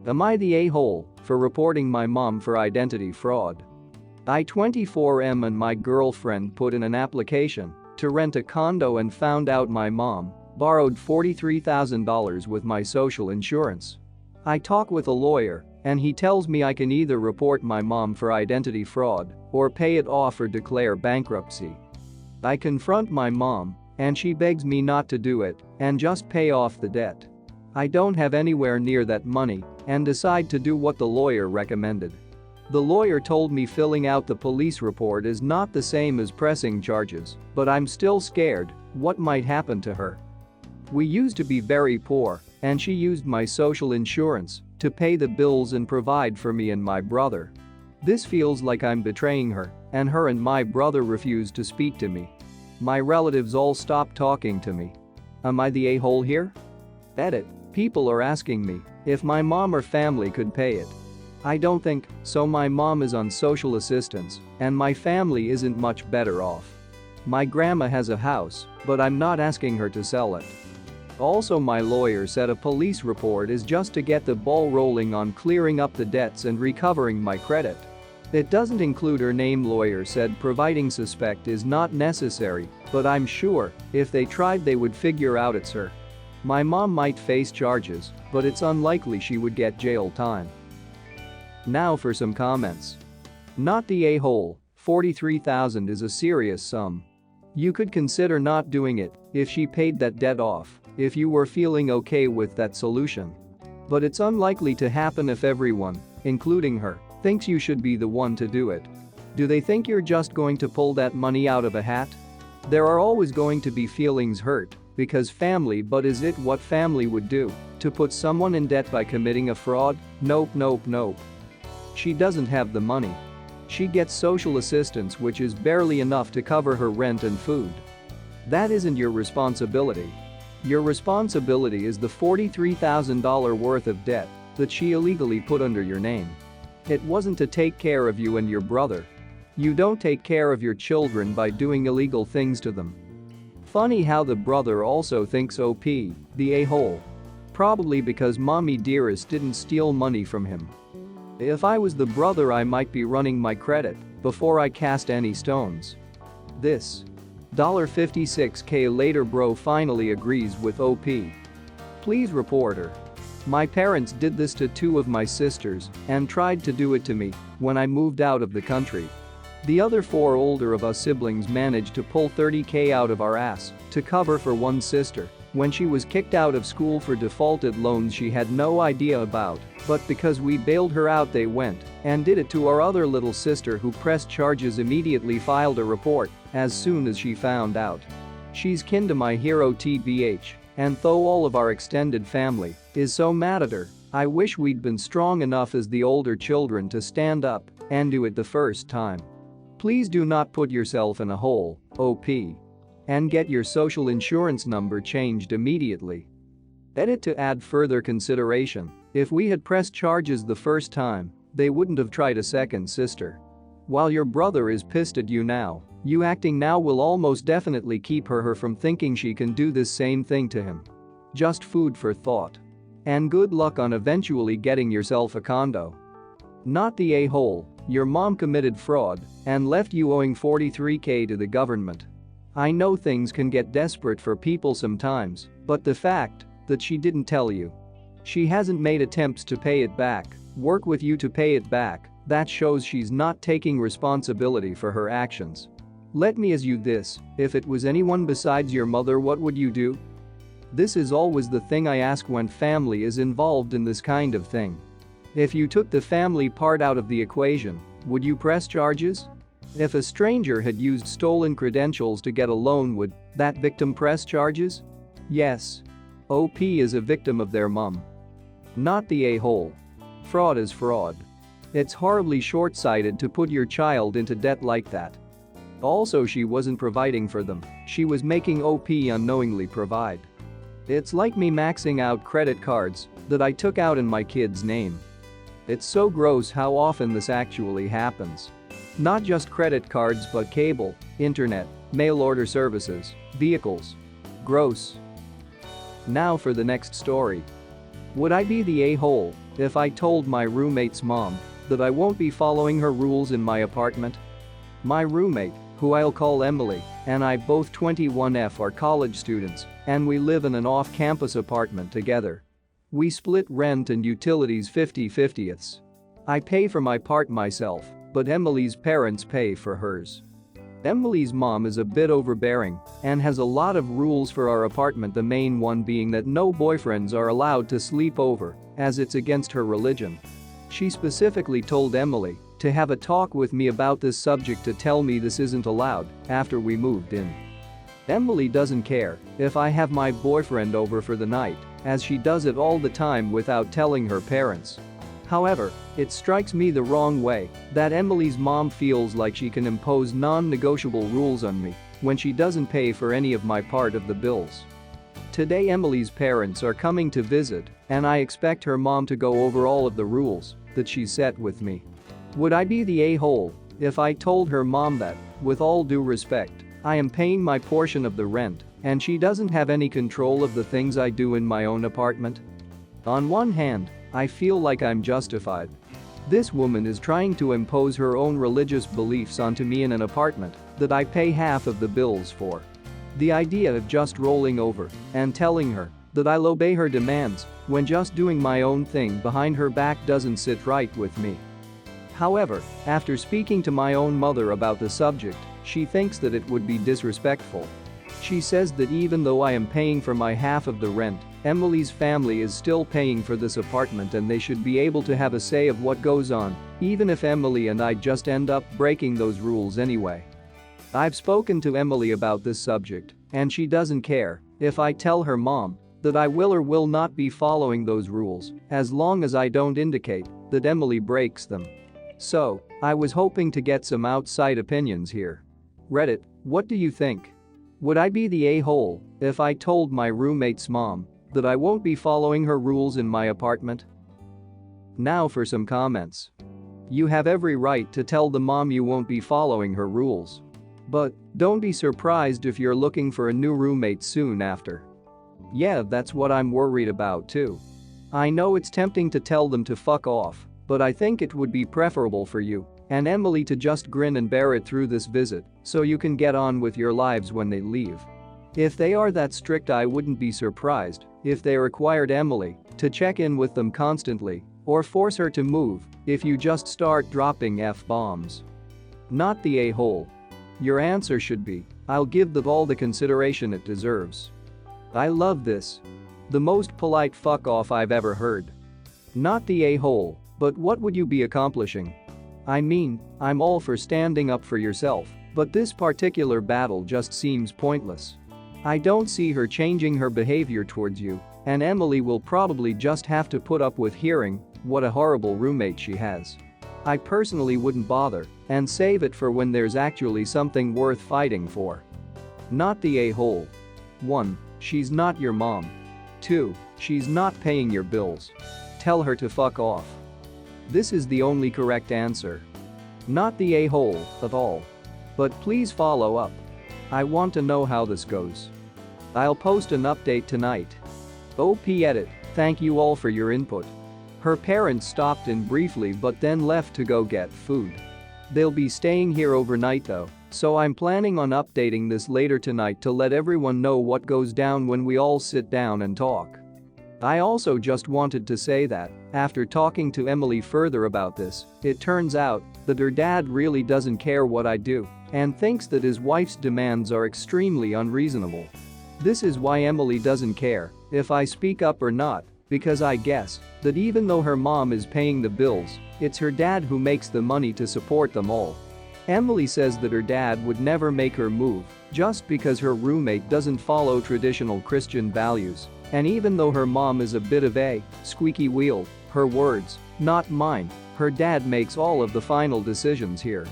Am I the a-hole for reporting my mom for identity fraud? I, 24, and my girlfriend put in an application to rent a condo and found out my mom borrowed $43,000 with my social insurance. I talk with a lawyer and he tells me I can either report my mom for identity fraud or pay it off or declare bankruptcy. I confront my mom and she begs me not to do it and just pay off the debt. I don't have anywhere near that money and decide to do what the lawyer recommended. The lawyer told me filling out the police report is not the same as pressing charges, but I'm still scared what might happen to her. We used to be very poor, and she used my social insurance to pay the bills and provide for me and my brother. This feels like I'm betraying her, and her and my brother refuse to speak to me. My relatives all stopped talking to me. Am I the a-hole here? Edit. People are asking me if my mom or family could pay it. I don't think so. My mom is on social assistance, and my family isn't much better off. My grandma has a house, but I'm not asking her to sell it. Also, my lawyer said a police report is just to get the ball rolling on clearing up the debts and recovering my credit. It doesn't include her name. Lawyer said providing suspect is not necessary, but I'm sure if they tried they would figure out it's her. My mom might face charges, but it's unlikely she would get jail time. Now for some comments. Not the a-hole, $43,000 is a serious sum. You could consider not doing it if she paid that debt off, if you were feeling okay with that solution. But it's unlikely to happen if everyone, including her, thinks you should be the one to do it. Do they think you're just going to pull that money out of a hat? There are always going to be feelings hurt because family, but is it what family would do to put someone in debt by committing a fraud? Nope. She doesn't have the money. She gets social assistance, which is barely enough to cover her rent and food. That isn't your responsibility. Your responsibility is the $43,000 worth of debt that she illegally put under your name. It wasn't to take care of you and your brother. You don't take care of your children by doing illegal things to them. Funny how the brother also thinks OP, the a-hole. Probably because mommy dearest didn't steal money from him. If I was the brother, I might be running my credit before I cast any stones. This $56K later, bro finally agrees with OP. Please report her. My parents did this to two of my sisters and tried to do it to me when I moved out of the country. The other four older of us siblings managed to pull $30K out of our ass to cover for one sister when she was kicked out of school for defaulted loans she had no idea about, but because we bailed her out they went and did it to our other little sister, who pressed charges, immediately filed a report as soon as she found out. She's kin to my hero TBH, and though all of our extended family is so mad at her, I wish we'd been strong enough as the older children to stand up and do it the first time. Please do not put yourself in a hole, OP. And get your social insurance number changed immediately. Edit. To add further consideration, if we had pressed charges the first time, they wouldn't have tried a second sister. While your brother is pissed at you now, you acting now will almost definitely keep her from thinking she can do this same thing to him. Just food for thought. And good luck on eventually getting yourself a condo. Not the a-hole, your mom committed fraud and left you owing $43K to the government. I know things can get desperate for people sometimes, but the fact that she didn't tell you, she hasn't made attempts to pay it back, work with you to pay it back, that shows she's not taking responsibility for her actions. Let me ask you this, if it was anyone besides your mother, what would you do? This is always the thing I ask when family is involved in this kind of thing. If you took the family part out of the equation, would you press charges? If a stranger had used stolen credentials to get a loan, would that victim press charges? Yes. OP is a victim of their mom. Not the a-hole. Fraud is fraud. It's horribly short-sighted to put your child into debt like that. Also, she wasn't providing for them, she was making OP unknowingly provide. It's like me maxing out credit cards that I took out in my kid's name. It's so gross how often this actually happens. Not just credit cards but cable, internet, mail order services, vehicles. Gross. Now for the next story. Would I be the a-hole if I told my roommate's mom that I won't be following her rules in my apartment? My roommate, who I'll call Emily, and I, both 21F, are college students, and we live in an off-campus apartment together. We split rent and utilities 50-50ths. I pay for my part myself, but Emily's parents pay for hers. Emily's mom is a bit overbearing and has a lot of rules for our apartment, the main one being that no boyfriends are allowed to sleep over, as it's against her religion. She specifically told Emily to have a talk with me about this subject to tell me this isn't allowed after we moved in. Emily doesn't care if I have my boyfriend over for the night, as she does it all the time without telling her parents. However, it strikes me the wrong way that Emily's mom feels like she can impose non-negotiable rules on me when she doesn't pay for any of my part of the bills. Today Emily's parents are coming to visit, and I expect her mom to go over all of the rules that she's set with me. Would I be the a-hole if I told her mom that, with all due respect, I am paying my portion of the rent and she doesn't have any control of the things I do in my own apartment? On one hand, I feel like I'm justified. This woman is trying to impose her own religious beliefs onto me in an apartment that I pay half of the bills for. The idea of just rolling over and telling her that I'll obey her demands when just doing my own thing behind her back doesn't sit right with me. However, after speaking to my own mother about the subject, she thinks that it would be disrespectful. She says that even though I am paying for my half of the rent, Emily's family is still paying for this apartment and they should be able to have a say of what goes on, even if Emily and I just end up breaking those rules anyway. I've spoken to Emily about this subject, and she doesn't care if I tell her mom that I will or will not be following those rules, as long as I don't indicate that Emily breaks them. So, I was hoping to get some outside opinions here. Reddit, what do you think? Would I be the a-hole if I told my roommate's mom that I won't be following her rules in my apartment? Now for some comments. You have every right to tell the mom you won't be following her rules. But don't be surprised if you're looking for a new roommate soon after. Yeah, that's what I'm worried about too. I know it's tempting to tell them to fuck off, but I think it would be preferable for you and Emily to just grin and bear it through this visit so you can get on with your lives when they leave. If they are that strict, I wouldn't be surprised if they required Emily to check in with them constantly or force her to move if you just start dropping F-bombs. Not the a-hole. Your answer should be, I'll give them all the consideration it deserves. I love this. The most polite fuck off I've ever heard. Not the a-hole, but what would you be accomplishing? I mean, I'm all for standing up for yourself, but this particular battle just seems pointless. I don't see her changing her behavior towards you, and Emily will probably just have to put up with hearing what a horrible roommate she has. I personally wouldn't bother and save it for when there's actually something worth fighting for. Not the a-hole. 1. She's not your mom. 2. She's not paying your bills. Tell her to fuck off. This is the only correct answer. Not the a-hole at all. But please follow up. I want to know how this goes. I'll post an update tonight. OP edit, thank you all for your input. Her parents stopped in briefly but then left to go get food. They'll be staying here overnight though, so I'm planning on updating this later tonight to let everyone know what goes down when we all sit down and talk. I also just wanted to say that, after talking to Emily further about this, it turns out that her dad really doesn't care what I do and thinks that his wife's demands are extremely unreasonable. This is why Emily doesn't care if I speak up or not, because I guess that even though her mom is paying the bills, it's her dad who makes the money to support them all. Emily says that her dad would never make her move just because her roommate doesn't follow traditional Christian values. And even though her mom is a bit of a squeaky wheel, her words, not mine, her dad makes all of the final decisions here.